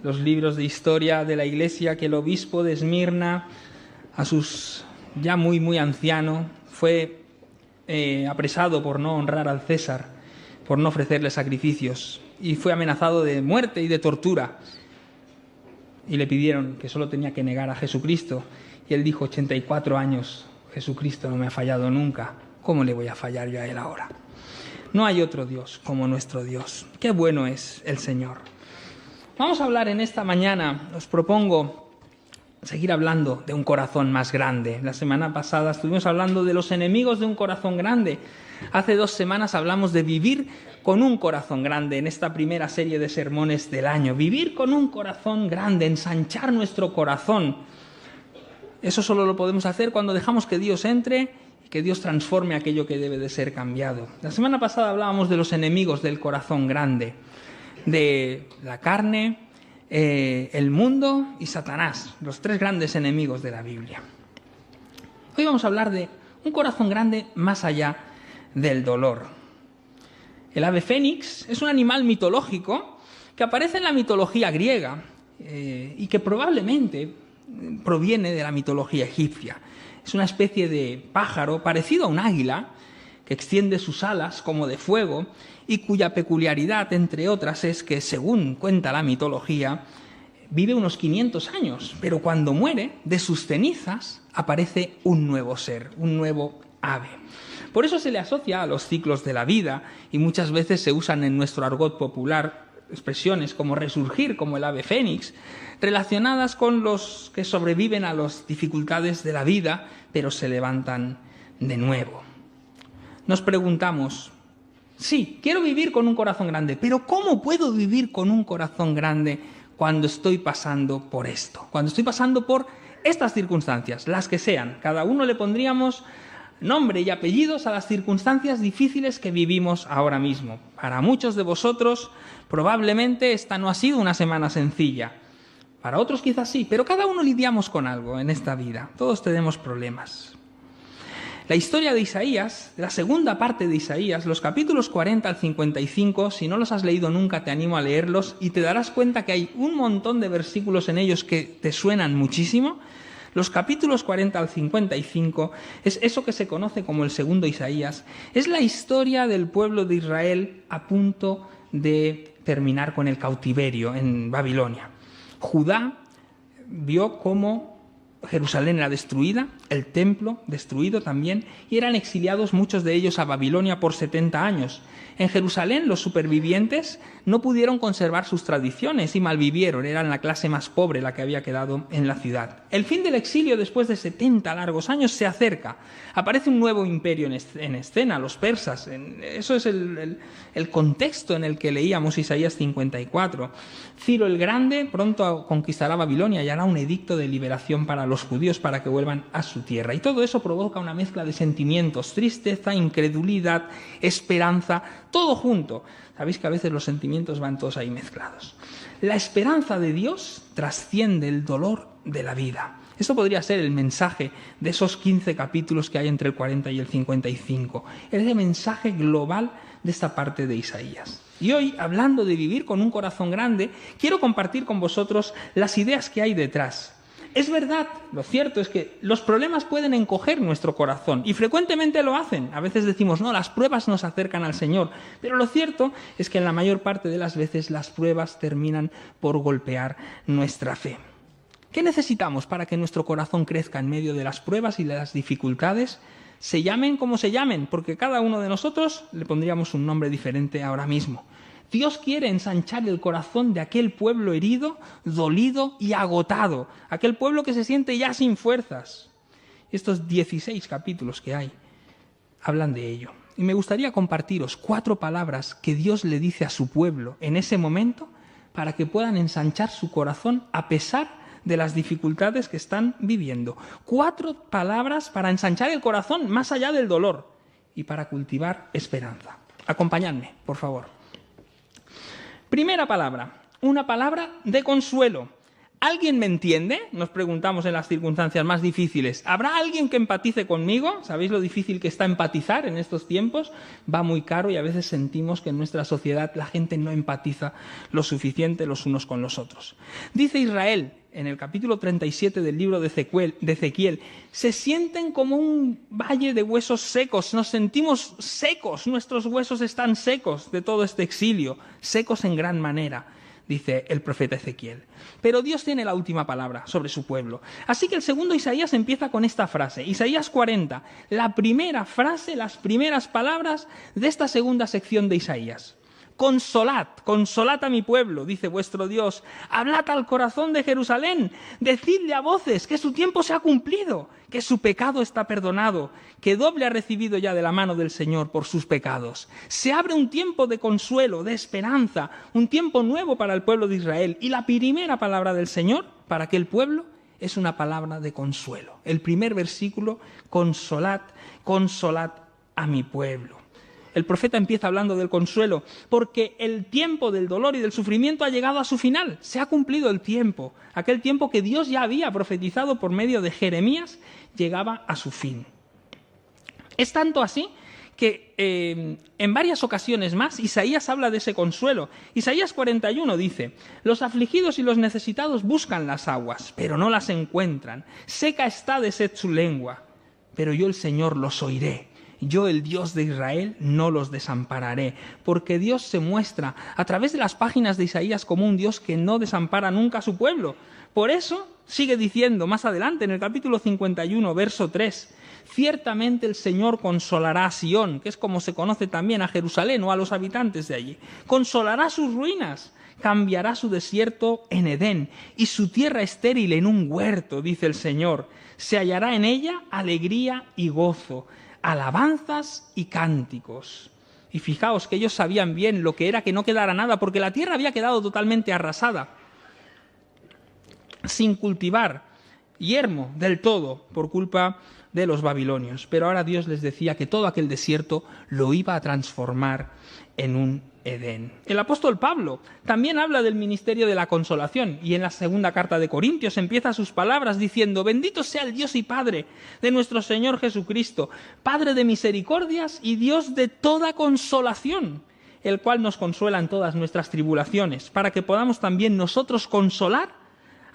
los libros de historia de la Iglesia que el obispo de Esmirna, ya muy anciano, fue apresado por no honrar al César, por no ofrecerle sacrificios, y fue amenazado de muerte y de tortura. Y le pidieron que solo tenía que negar a Jesucristo. Y él dijo: 84 años, Jesucristo no me ha fallado nunca. ¿Cómo le voy a fallar yo a él ahora? No hay otro Dios como nuestro Dios. Qué bueno es el Señor. Vamos a hablar en esta mañana, os propongo seguir hablando de un corazón más grande. La semana pasada estuvimos hablando de los enemigos de un corazón grande. Hace 2 semanas hablamos de vivir con un corazón grande en esta primera serie de sermones del año. Vivir con un corazón grande, ensanchar nuestro corazón. Eso solo lo podemos hacer cuando dejamos que Dios entre y que Dios transforme aquello que debe de ser cambiado. La semana pasada hablábamos de los enemigos del corazón grande, de la carne, el mundo y Satanás, los 3 grandes enemigos de la Biblia. Hoy vamos a hablar de un corazón grande más allá del dolor. El ave fénix es un animal mitológico que aparece en la mitología griega y que probablemente proviene de la mitología egipcia. Es una especie de pájaro parecido a un águila que extiende sus alas como de fuego y cuya peculiaridad, entre otras, es que, según cuenta la mitología, vive unos 500 años, pero cuando muere, de sus cenizas aparece un nuevo ser, un nuevo ave. Por eso se le asocia a los ciclos de la vida y muchas veces se usan en nuestro argot popular expresiones como resurgir, como el ave fénix, relacionadas con los que sobreviven a las dificultades de la vida, pero se levantan de nuevo. Nos preguntamos, sí, quiero vivir con un corazón grande, pero ¿cómo puedo vivir con un corazón grande cuando estoy pasando por esto? Cuando estoy pasando por estas circunstancias, las que sean. Cada uno le pondríamos nombre y apellidos a las circunstancias difíciles que vivimos ahora mismo. Para muchos de vosotros, probablemente esta no ha sido una semana sencilla. Para otros quizás sí, pero cada uno lidiamos con algo en esta vida. Todos tenemos problemas. La historia de Isaías, la segunda parte de Isaías, los capítulos 40 al 55, si no los has leído nunca te animo a leerlos y te darás cuenta que hay un montón de versículos en ellos que te suenan muchísimo. Los capítulos 40 al 55 es eso que se conoce como el segundo Isaías. Es la historia del pueblo de Israel a punto de terminar con el cautiverio en Babilonia. Judá vio cómo Jerusalén era destruida, el templo destruido también, y eran exiliados muchos de ellos a Babilonia por 70 años. En Jerusalén los supervivientes no pudieron conservar sus tradiciones y malvivieron, eran la clase más pobre la que había quedado en la ciudad. El fin del exilio después de 70 largos años se acerca. Aparece un nuevo imperio en escena, los persas. Eso es el contexto en el que leíamos Isaías 54. Ciro el Grande pronto conquistará Babilonia y hará un edicto de liberación para los judíos para que vuelvan a su tierra. Y todo eso provoca una mezcla de sentimientos, tristeza, incredulidad, esperanza, todo junto. Sabéis que a veces los sentimientos van todos ahí mezclados. La esperanza de Dios trasciende el dolor de la vida. Esto podría ser el mensaje de esos 15 capítulos que hay entre el 40 y el 55. Es el mensaje global de esta parte de Isaías. Y hoy, hablando de vivir con un corazón grande, quiero compartir con vosotros las ideas que hay detrás. Es verdad, lo cierto es que los problemas pueden encoger nuestro corazón y frecuentemente lo hacen. A veces decimos, no, las pruebas nos acercan al Señor, pero lo cierto es que en la mayor parte de las veces las pruebas terminan por golpear nuestra fe. ¿Qué necesitamos para que nuestro corazón crezca en medio de las pruebas y de las dificultades? Se llamen como se llamen, porque cada uno de nosotros le pondríamos un nombre diferente ahora mismo. Dios quiere ensanchar el corazón de aquel pueblo herido, dolido y agotado, aquel pueblo que se siente ya sin fuerzas. Estos 16 capítulos que hay hablan de ello. Y me gustaría compartiros 4 palabras que Dios le dice a su pueblo en ese momento para que puedan ensanchar su corazón a pesar de las dificultades que están viviendo. 4 palabras para ensanchar el corazón más allá del dolor y para cultivar esperanza. Acompañadme, por favor. Primera palabra, una palabra de consuelo. ¿Alguien me entiende? Nos preguntamos en las circunstancias más difíciles. ¿Habrá alguien que empatice conmigo? ¿Sabéis lo difícil que está empatizar en estos tiempos? Va muy caro y a veces sentimos que en nuestra sociedad la gente no empatiza lo suficiente los unos con los otros. Dice Israel en el capítulo 37 del libro de Ezequiel, se sienten como un valle de huesos secos, nos sentimos secos, nuestros huesos están secos de todo este exilio, secos en gran manera, dice el profeta Ezequiel. Pero Dios tiene la última palabra sobre su pueblo. Así que el segundo Isaías empieza con esta frase, Isaías 40, la primera frase, las primeras palabras de esta segunda sección de Isaías. Consolad, consolad a mi pueblo, dice vuestro Dios. Hablad al corazón de Jerusalén, decidle a voces que su tiempo se ha cumplido, que su pecado está perdonado, que doble ha recibido ya de la mano del Señor por sus pecados. Se abre un tiempo de consuelo, de esperanza, un tiempo nuevo para el pueblo de Israel. Y la primera palabra del Señor para aquel pueblo es una palabra de consuelo. El primer versículo, consolad, consolad a mi pueblo. El profeta empieza hablando del consuelo, porque el tiempo del dolor y del sufrimiento ha llegado a su final. Se ha cumplido el tiempo. Aquel tiempo que Dios ya había profetizado por medio de Jeremías llegaba a su fin. Es tanto así que en varias ocasiones más Isaías habla de ese consuelo. Isaías 41 dice: los afligidos y los necesitados buscan las aguas, pero no las encuentran. Seca está de sed su lengua, pero yo el Señor los oiré. Yo, el Dios de Israel, no los desampararé, porque Dios se muestra a través de las páginas de Isaías como un Dios que no desampara nunca a su pueblo. Por eso sigue diciendo más adelante en el capítulo 51, verso 3, ciertamente el Señor consolará a Sión, que es como se conoce también a Jerusalén o a los habitantes de allí. Consolará sus ruinas, cambiará su desierto en Edén y su tierra estéril en un huerto, dice el Señor. Se hallará en ella alegría y gozo, alabanzas y cánticos. Y fijaos que ellos sabían bien lo que era que no quedara nada, porque la tierra había quedado totalmente arrasada, sin cultivar, yermo del todo por culpa de los babilonios. Pero ahora Dios les decía que todo aquel desierto lo iba a transformar en un Edén. El apóstol Pablo también habla del ministerio de la consolación, y en la segunda carta de Corintios empieza sus palabras diciendo: bendito sea el Dios y Padre de nuestro Señor Jesucristo, Padre de misericordias y Dios de toda consolación, el cual nos consuela en todas nuestras tribulaciones, para que podamos también nosotros consolar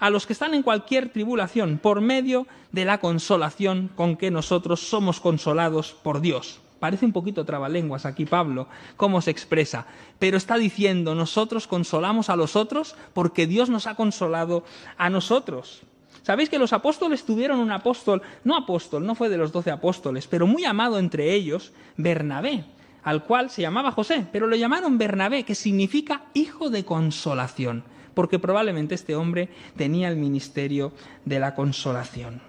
a los que están en cualquier tribulación por medio de la consolación con que nosotros somos consolados por Dios. Parece un poquito trabalenguas aquí Pablo, cómo se expresa, pero está diciendo: nosotros consolamos a los otros porque Dios nos ha consolado a nosotros. ¿Sabéis que los apóstoles tuvieron un apóstol, no fue de los 12 apóstoles, pero muy amado entre ellos, Bernabé, al cual se llamaba José, pero lo llamaron Bernabé, que significa hijo de consolación, porque probablemente este hombre tenía el ministerio de la consolación.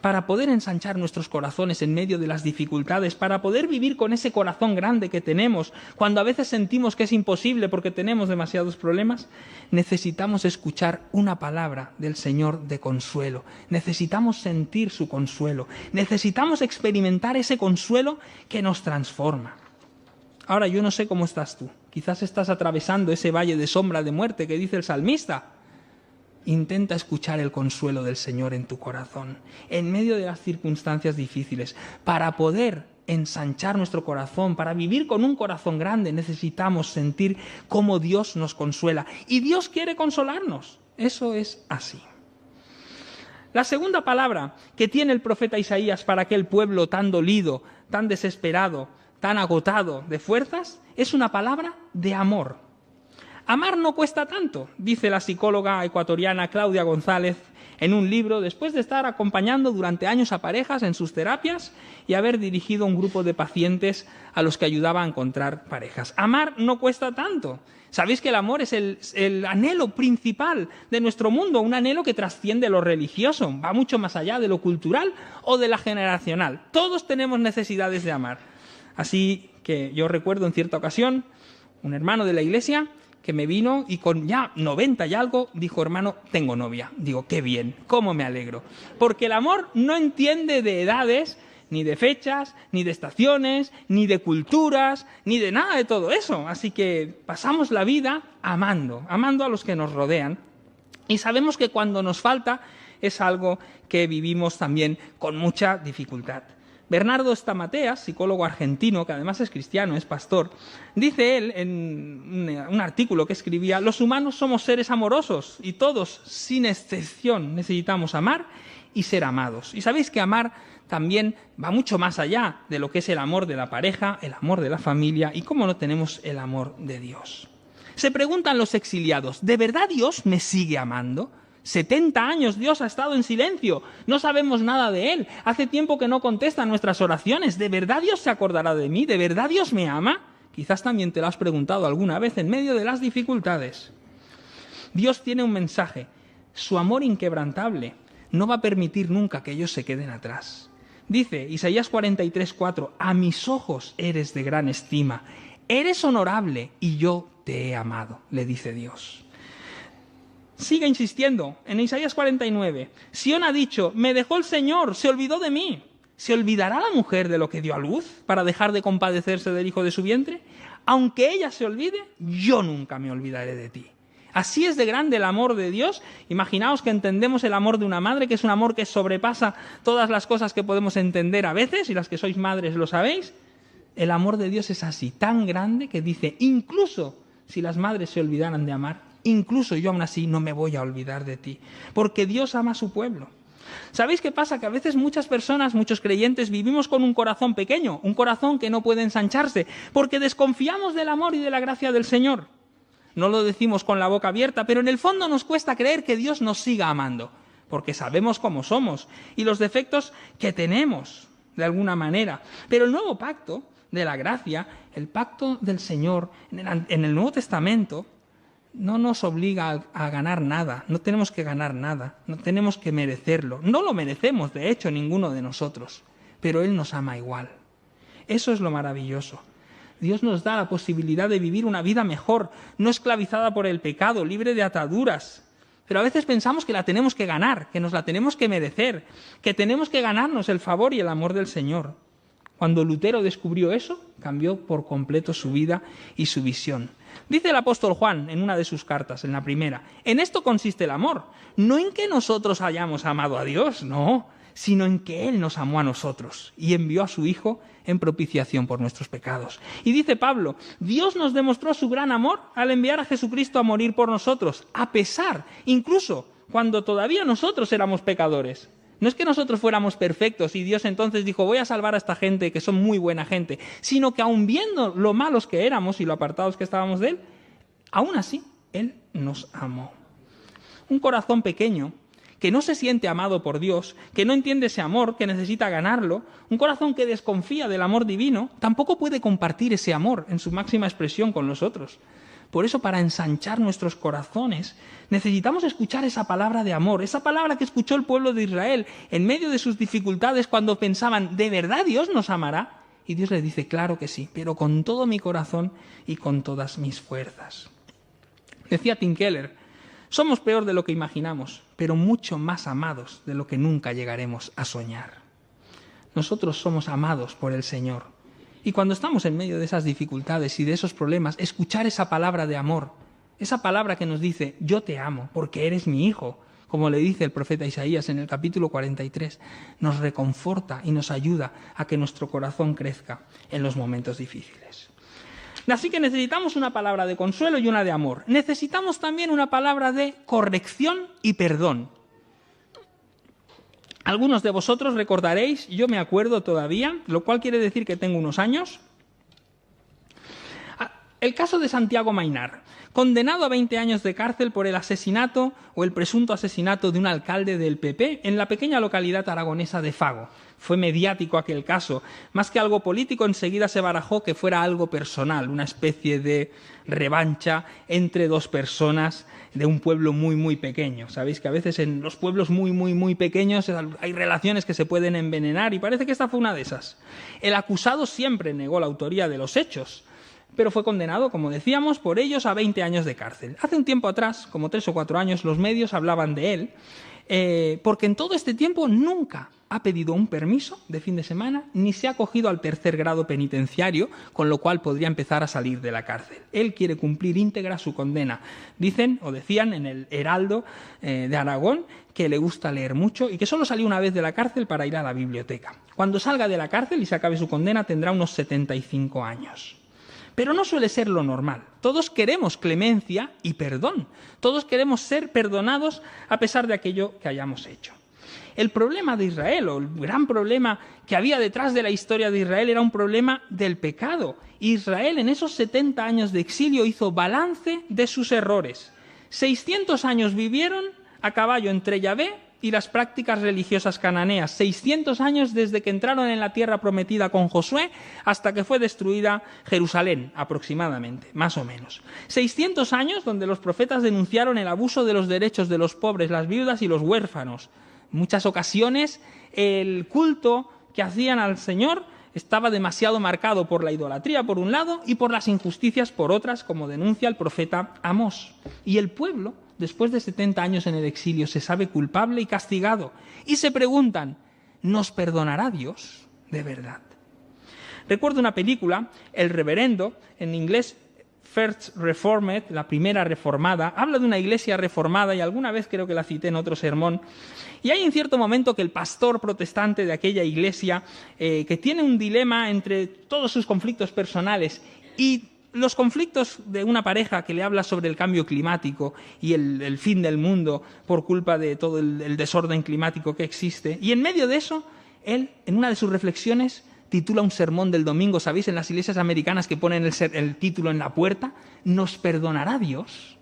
Para poder ensanchar nuestros corazones en medio de las dificultades, para poder vivir con ese corazón grande que tenemos, cuando a veces sentimos que es imposible porque tenemos demasiados problemas, necesitamos escuchar una palabra del Señor de consuelo, necesitamos sentir su consuelo, necesitamos experimentar ese consuelo que nos transforma. Ahora, yo no sé cómo estás tú, quizás estás atravesando ese valle de sombra de muerte que dice el salmista. Intenta escuchar el consuelo del Señor en tu corazón, en medio de las circunstancias difíciles. Para poder ensanchar nuestro corazón, para vivir con un corazón grande, necesitamos sentir cómo Dios nos consuela. Y Dios quiere consolarnos. Eso es así. La segunda palabra que tiene el profeta Isaías para aquel pueblo tan dolido, tan desesperado, tan agotado de fuerzas, es una palabra de amor. Amar no cuesta tanto, dice la psicóloga ecuatoriana Claudia González en un libro, después de estar acompañando durante años a parejas en sus terapias y haber dirigido un grupo de pacientes a los que ayudaba a encontrar parejas. Amar no cuesta tanto. Sabéis que el amor es el anhelo principal de nuestro mundo, un anhelo que trasciende lo religioso, va mucho más allá de lo cultural o de la generacional. Todos tenemos necesidades de amar. Así que yo recuerdo en cierta ocasión un hermano de la iglesia que me vino y con ya 90 y algo dijo: hermano, tengo novia. Digo, qué bien, cómo me alegro. Porque el amor no entiende de edades, ni de fechas, ni de estaciones, ni de culturas, ni de nada de todo eso. Así que pasamos la vida amando a los que nos rodean. Y sabemos que cuando nos falta es algo que vivimos también con mucha dificultad. Bernardo Stamateas, psicólogo argentino, que además es cristiano, es pastor, dice él en un artículo que escribía: los humanos somos seres amorosos y todos, sin excepción, necesitamos amar y ser amados. Y sabéis que amar también va mucho más allá de lo que es el amor de la pareja, el amor de la familia y cómo no tenemos el amor de Dios. Se preguntan los exiliados: ¿de verdad Dios me sigue amando? 70 años Dios ha estado en silencio, no sabemos nada de Él, hace tiempo que no contesta nuestras oraciones. ¿De verdad Dios se acordará de mí? ¿De verdad Dios me ama? Quizás también te lo has preguntado alguna vez en medio de las dificultades. Dios tiene un mensaje: su amor inquebrantable no va a permitir nunca que ellos se queden atrás. Dice Isaías 43:4: a mis ojos eres de gran estima, eres honorable y yo te he amado, le dice Dios. Sigue insistiendo en Isaías 49. Sión ha dicho: me dejó el Señor, se olvidó de mí. ¿Se olvidará la mujer de lo que dio a luz para dejar de compadecerse del hijo de su vientre? Aunque ella se olvide, yo nunca me olvidaré de ti. Así es de grande el amor de Dios. Imaginaos que entendemos el amor de una madre, que es un amor que sobrepasa todas las cosas que podemos entender a veces, y las que sois madres lo sabéis. El amor de Dios es así, tan grande, que dice: incluso si las madres se olvidaran de amar, incluso yo aún así no me voy a olvidar de ti, porque Dios ama a su pueblo. ¿Sabéis qué pasa? Que a veces muchas personas, muchos creyentes, vivimos con un corazón pequeño, un corazón que no puede ensancharse, porque desconfiamos del amor y de la gracia del Señor. No lo decimos con la boca abierta, pero en el fondo nos cuesta creer que Dios nos siga amando, porque sabemos cómo somos y los defectos que tenemos, de alguna manera. Pero el nuevo pacto de la gracia, el pacto del Señor, en el Nuevo Testamento, no nos obliga a ganar nada, no tenemos que ganar nada, no tenemos que merecerlo. No lo merecemos, de hecho, ninguno de nosotros, pero Él nos ama igual. Eso es lo maravilloso. Dios nos da la posibilidad de vivir una vida mejor, no esclavizada por el pecado, libre de ataduras. Pero a veces pensamos que la tenemos que ganar, que nos la tenemos que merecer, que tenemos que ganarnos el favor y el amor del Señor. Cuando Lutero descubrió eso, cambió por completo su vida y su visión. Dice el apóstol Juan en una de sus cartas, en la primera: en esto consiste el amor, no en que nosotros hayamos amado a Dios, no, sino en que Él nos amó a nosotros y envió a su Hijo en propiciación por nuestros pecados. Y dice Pablo: Dios nos demostró su gran amor al enviar a Jesucristo a morir por nosotros, a pesar, incluso cuando todavía nosotros éramos pecadores. No es que nosotros fuéramos perfectos y Dios entonces dijo: voy a salvar a esta gente que son muy buena gente, sino que aun viendo lo malos que éramos y lo apartados que estábamos de Él, aún así Él nos amó. Un corazón pequeño que no se siente amado por Dios, que no entiende ese amor, que necesita ganarlo, un corazón que desconfía del amor divino, tampoco puede compartir ese amor en su máxima expresión con los otros. Por eso, para ensanchar nuestros corazones, necesitamos escuchar esa palabra de amor, esa palabra que escuchó el pueblo de Israel en medio de sus dificultades cuando pensaban: ¿de verdad Dios nos amará? Y Dios le dice: claro que sí, pero con todo mi corazón y con todas mis fuerzas. Decía Tim Keller: somos peor de lo que imaginamos, pero mucho más amados de lo que nunca llegaremos a soñar. Nosotros somos amados por el Señor. Y cuando estamos en medio de esas dificultades y de esos problemas, escuchar esa palabra de amor, esa palabra que nos dice: yo te amo porque eres mi hijo, como le dice el profeta Isaías en el capítulo 43, nos reconforta y nos ayuda a que nuestro corazón crezca en los momentos difíciles. Así que necesitamos una palabra de consuelo y una de amor. Necesitamos también una palabra de corrección y perdón. Algunos de vosotros recordaréis, yo me acuerdo todavía, lo cual quiere decir que tengo unos años, el caso de Santiago Maynar, condenado a 20 años de cárcel por el asesinato o el presunto asesinato de un alcalde del PP en la pequeña localidad aragonesa de Fago. Fue mediático aquel caso. Más que algo político, enseguida se barajó que fuera algo personal, una especie de revancha entre dos personas de un pueblo muy, muy pequeño. Sabéis que a veces en los pueblos muy, muy, muy pequeños hay relaciones que se pueden envenenar y parece que esta fue una de esas. El acusado siempre negó la autoría de los hechos, pero fue condenado, como decíamos, por ellos a 20 años de cárcel. Hace un tiempo atrás, como 3 o 4 años, los medios hablaban de él porque en todo este tiempo nunca ha pedido un permiso de fin de semana, ni se ha acogido al tercer grado penitenciario, con lo cual podría empezar a salir de la cárcel. Él quiere cumplir íntegra su condena. Dicen o decían en el Heraldo de Aragón que le gusta leer mucho y que solo salió una vez de la cárcel para ir a la biblioteca. Cuando salga de la cárcel y se acabe su condena tendrá unos 75 años. Pero no suele ser lo normal. Todos queremos clemencia y perdón. Todos queremos ser perdonados a pesar de aquello que hayamos hecho. El problema de Israel, o el gran problema que había detrás de la historia de Israel, era un problema del pecado. Israel en esos 70 años de exilio hizo balance de sus errores. 600 años vivieron a caballo entre Yahvé y las prácticas religiosas cananeas. 600 años desde que entraron en la tierra prometida con Josué hasta que fue destruida Jerusalén, aproximadamente, más o menos. 600 años donde los profetas denunciaron el abuso de los derechos de los pobres, las viudas y los huérfanos. En muchas ocasiones el culto que hacían al Señor estaba demasiado marcado por la idolatría por un lado y por las injusticias por otras, como denuncia el profeta Amós. Y el pueblo, después de 70 años en el exilio, se sabe culpable y castigado. Y se preguntan, ¿nos perdonará Dios de verdad? Recuerdo una película, El Reverendo, en inglés First Reformed, la primera reformada, habla de una iglesia reformada y alguna vez creo que la cité en otro sermón. Y hay en cierto momento que el pastor protestante de aquella iglesia, que tiene un dilema entre todos sus conflictos personales y los conflictos de una pareja que le habla sobre el cambio climático y el fin del mundo por culpa de todo el desorden climático que existe. Y en medio de eso, él, en una de sus reflexiones, titula un sermón del domingo, ¿sabéis? En las iglesias americanas que ponen el título en la puerta, ¿nos perdonará Dios?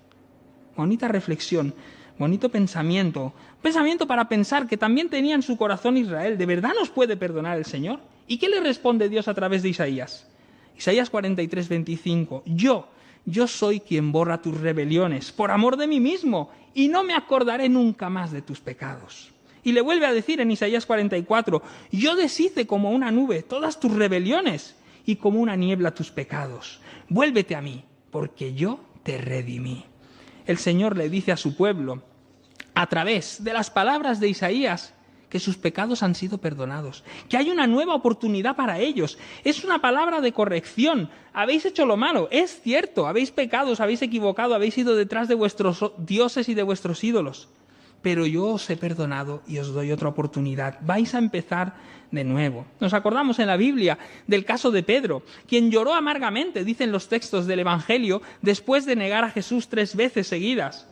Bonita reflexión, bonito pensamiento. Pensamiento para pensar que también tenía en su corazón Israel. ¿De verdad nos puede perdonar el Señor? ¿Y qué le responde Dios a través de Isaías? Isaías 43, 25. Yo soy quien borra tus rebeliones, por amor de mí mismo, y no me acordaré nunca más de tus pecados. Y le vuelve a decir en Isaías 44, yo deshice como una nube todas tus rebeliones y como una niebla tus pecados. Vuélvete a mí, porque yo te redimí. El Señor le dice a su pueblo, a través de las palabras de Isaías, que sus pecados han sido perdonados, que hay una nueva oportunidad para ellos. Es una palabra de corrección. Habéis hecho lo malo, es cierto, habéis pecado, os habéis equivocado, habéis ido detrás de vuestros dioses y de vuestros ídolos. Pero yo os he perdonado y os doy otra oportunidad. Vais a empezar de nuevo. Nos acordamos en la Biblia del caso de Pedro, quien lloró amargamente, dicen los textos del Evangelio, después de negar a Jesús 3 veces seguidas.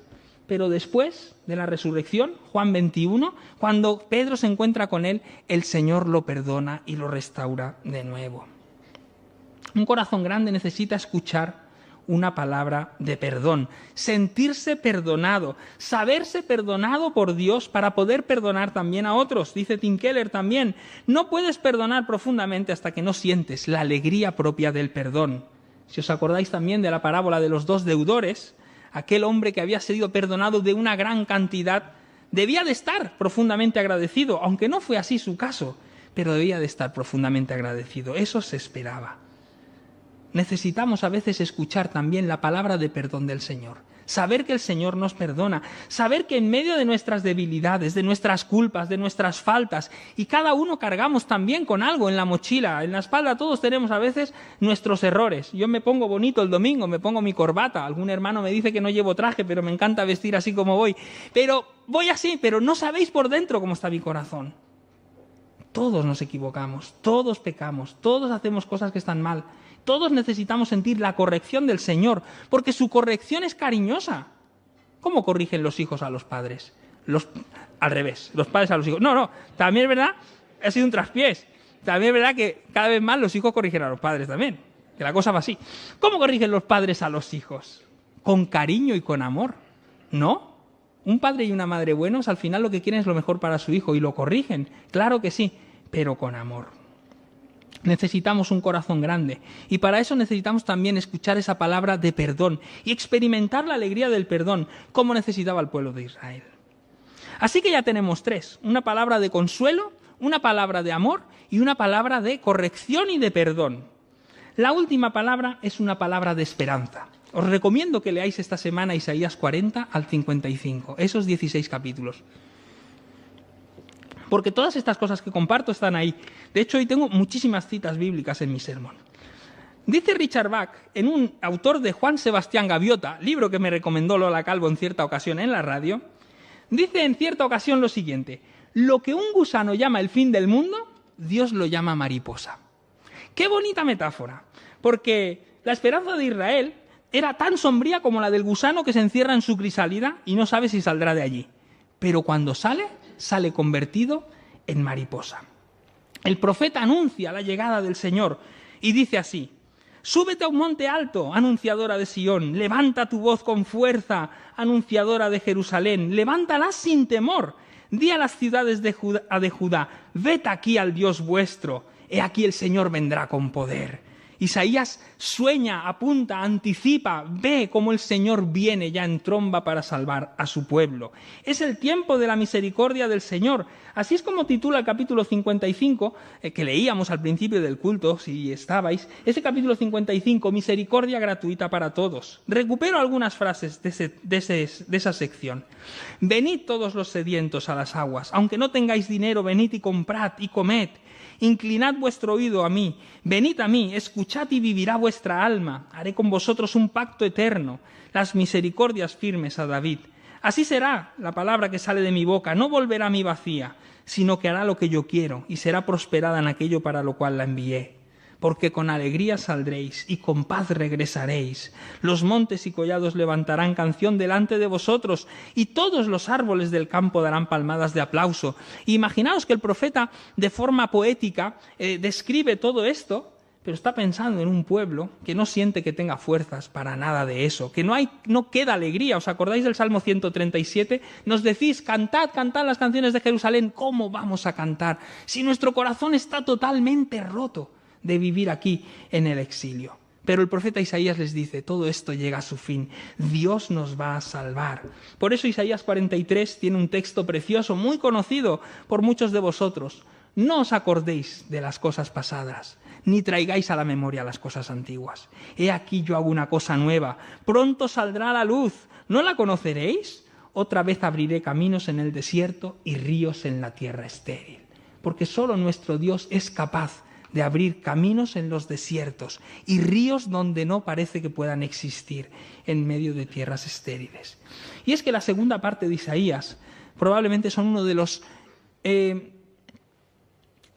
Pero después de la resurrección, Juan 21, cuando Pedro se encuentra con él, el Señor lo perdona y lo restaura de nuevo. Un corazón grande necesita escuchar una palabra de perdón, sentirse perdonado, saberse perdonado por Dios para poder perdonar también a otros. Dice Tim Keller también, no puedes perdonar profundamente hasta que no sientes la alegría propia del perdón. Si os acordáis también de la parábola de los 2 deudores, aquel hombre que había sido perdonado de una gran cantidad, debía de estar profundamente agradecido, aunque no fue así su caso, pero debía de estar profundamente agradecido. Eso se esperaba. Necesitamos a veces escuchar también la palabra de perdón del Señor, saber que el Señor nos perdona, saber que en medio de nuestras debilidades, de nuestras culpas, de nuestras faltas, y cada uno cargamos también con algo en la mochila, en la espalda todos tenemos a veces nuestros errores. Yo me pongo bonito el domingo, me pongo mi corbata, algún hermano me dice que no llevo traje, pero me encanta vestir así como voy, pero voy así, pero no sabéis por dentro cómo está mi corazón. Todos nos equivocamos, todos pecamos, todos hacemos cosas que están mal. Todos necesitamos sentir la corrección del Señor, porque su corrección es cariñosa. ¿Cómo corrigen los hijos a los padres? Al revés, los padres a los hijos. No, también es verdad, ha sido un traspiés. También es verdad que cada vez más los hijos corrigen a los padres también, que la cosa va así. ¿Cómo corrigen los padres a los hijos? Con cariño y con amor, ¿no? Un padre y una madre buenos al final lo que quieren es lo mejor para su hijo y lo corrigen, claro que sí, pero con amor. Necesitamos un corazón grande y para eso necesitamos también escuchar esa palabra de perdón y experimentar la alegría del perdón como necesitaba el pueblo de Israel. Así que ya tenemos 3, una palabra de consuelo, una palabra de amor y una palabra de corrección y de perdón. La última palabra es una palabra de esperanza. Os recomiendo que leáis esta semana Isaías 40 al 55, esos 16 capítulos. porque todas estas cosas que comparto están ahí. De hecho, hoy tengo muchísimas citas bíblicas en mi sermón. Dice Richard Bach, autor de Juan Sebastián Gaviota, libro que me recomendó Lola Calvo en cierta ocasión en la radio, dice en cierta ocasión lo siguiente: lo que un gusano llama el fin del mundo, Dios lo llama mariposa. ¡Qué bonita metáfora! Porque la esperanza de Israel era tan sombría como la del gusano que se encierra en su crisálida y no sabe si saldrá de allí. Pero cuando sale convertido en mariposa. El profeta anuncia la llegada del Señor y dice así: súbete a un monte alto, anunciadora de Sión, levanta tu voz con fuerza, anunciadora de Jerusalén, levántala sin temor, di a las ciudades de Judá, ved aquí al Dios vuestro, he aquí el Señor vendrá con poder. Isaías sueña, apunta, anticipa, ve cómo el Señor viene ya en tromba para salvar a su pueblo. Es el tiempo de la misericordia del Señor. Así es como titula el capítulo 55, que leíamos al principio del culto, si estabais. Ese capítulo 55, misericordia gratuita para todos. Recupero algunas frases de esa sección. Venid todos los sedientos a las aguas, aunque no tengáis dinero, venid y comprad y comed. Inclinad vuestro oído a mí, venid a mí, escuchad y vivirá vuestra alma. Haré con vosotros un pacto eterno, las misericordias firmes a David. Así será la palabra que sale de mi boca, no volverá a mí vacía, sino que hará lo que yo quiero y será prosperada en aquello para lo cual la envié. Porque con alegría saldréis y con paz regresaréis. Los montes y collados levantarán canción delante de vosotros y todos los árboles del campo darán palmadas de aplauso. Imaginaos que el profeta, de forma poética, describe todo esto, pero está pensando en un pueblo que no siente que tenga fuerzas para nada de eso, que no queda alegría. ¿Os acordáis del Salmo 137? Nos decís: cantad, cantad las canciones de Jerusalén. ¿Cómo vamos a cantar si nuestro corazón está totalmente roto de vivir aquí en el exilio? Pero el profeta Isaías les dice: todo esto llega a su fin, Dios nos va a salvar. Por eso Isaías 43 tiene un texto precioso, muy conocido por muchos de vosotros. No os acordéis de las cosas pasadas, ni traigáis a la memoria las cosas antiguas. He aquí yo hago una cosa nueva, pronto saldrá a la luz, ¿no la conoceréis? Otra vez abriré caminos en el desierto y ríos en la tierra estéril. Porque solo nuestro Dios es capaz de abrir caminos en los desiertos y ríos donde no parece que puedan existir, en medio de tierras estériles. Y es que la segunda parte de Isaías probablemente son uno de los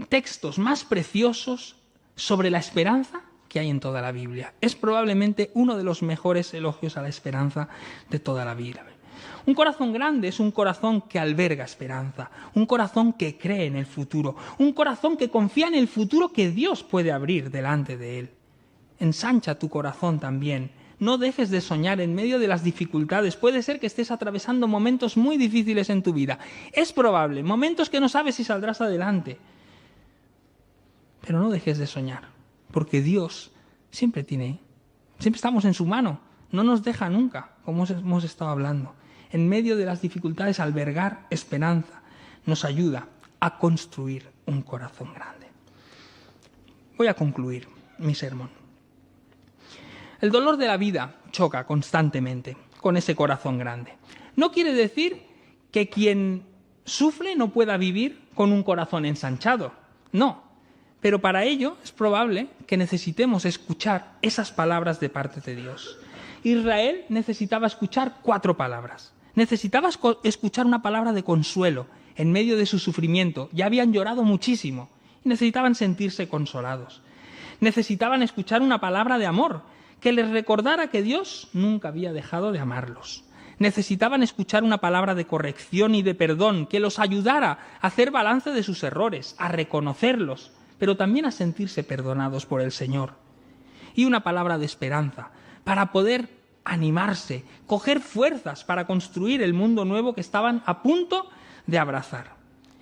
textos más preciosos sobre la esperanza que hay en toda la Biblia. Es probablemente uno de los mejores elogios a la esperanza de toda la Biblia. Un corazón grande es un corazón que alberga esperanza, un corazón que cree en el futuro, un corazón que confía en el futuro que Dios puede abrir delante de él. Ensancha tu corazón también. No dejes de soñar en medio de las dificultades. Puede ser que estés atravesando momentos muy difíciles en tu vida. Es probable, momentos que no sabes si saldrás adelante. Pero no dejes de soñar, porque Dios siempre estamos en su mano. No nos deja nunca, como hemos estado hablando. En medio de las dificultades, albergar esperanza nos ayuda a construir un corazón grande. Voy a concluir mi sermón. El dolor de la vida choca constantemente con ese corazón grande. No quiere decir que quien sufre no pueda vivir con un corazón ensanchado. No, pero para ello es probable que necesitemos escuchar esas palabras de parte de Dios. Israel necesitaba escuchar 4 palabras. Necesitaba escuchar una palabra de consuelo en medio de su sufrimiento. Ya habían llorado muchísimo y necesitaban sentirse consolados. Necesitaban escuchar una palabra de amor que les recordara que Dios nunca había dejado de amarlos. Necesitaban escuchar una palabra de corrección y de perdón que los ayudara a hacer balance de sus errores, a reconocerlos, pero también a sentirse perdonados por el Señor. Y una palabra de esperanza para poder animarse, coger fuerzas para construir el mundo nuevo que estaban a punto de abrazar.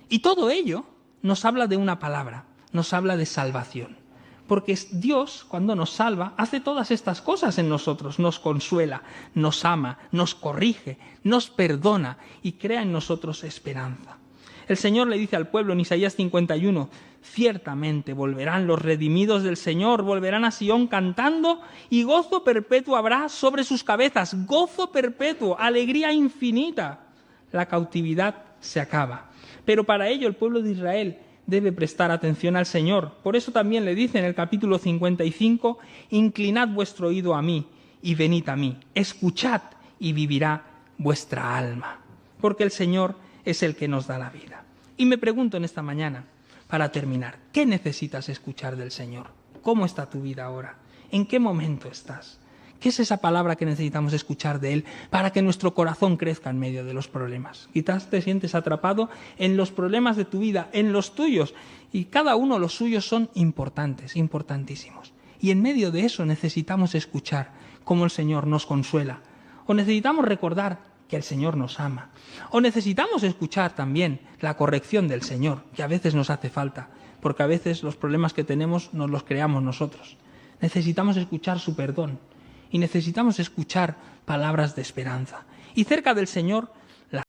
Y todo ello nos habla de una palabra, nos habla de salvación. Porque Dios, cuando nos salva, hace todas estas cosas en nosotros. Nos consuela, nos ama, nos corrige, nos perdona y crea en nosotros esperanza. El Señor le dice al pueblo en Isaías 51, ciertamente volverán los redimidos del Señor, volverán a Sión cantando y gozo perpetuo habrá sobre sus cabezas, gozo perpetuo, alegría infinita. La cautividad se acaba, Pero para ello el pueblo de Israel debe prestar atención al Señor. Por eso también le dice en el capítulo 55, inclinad vuestro oído a mí y venid a mí, escuchad y vivirá vuestra alma, porque el Señor es el que nos da la vida. Y me pregunto en esta mañana, para terminar, ¿qué necesitas escuchar del Señor? ¿Cómo está tu vida ahora? ¿En qué momento estás? ¿Qué es esa palabra que necesitamos escuchar de Él para que nuestro corazón crezca en medio de los problemas? Quizás te sientes atrapado en los problemas de tu vida, en los tuyos, y cada uno los suyos son importantes, importantísimos. Y en medio de eso necesitamos escuchar cómo el Señor nos consuela, o necesitamos recordar que el Señor nos ama, o necesitamos escuchar también la corrección del Señor, que a veces nos hace falta, porque a veces los problemas que tenemos nos los creamos nosotros. Necesitamos escuchar su perdón y necesitamos escuchar palabras de esperanza. Y cerca del Señor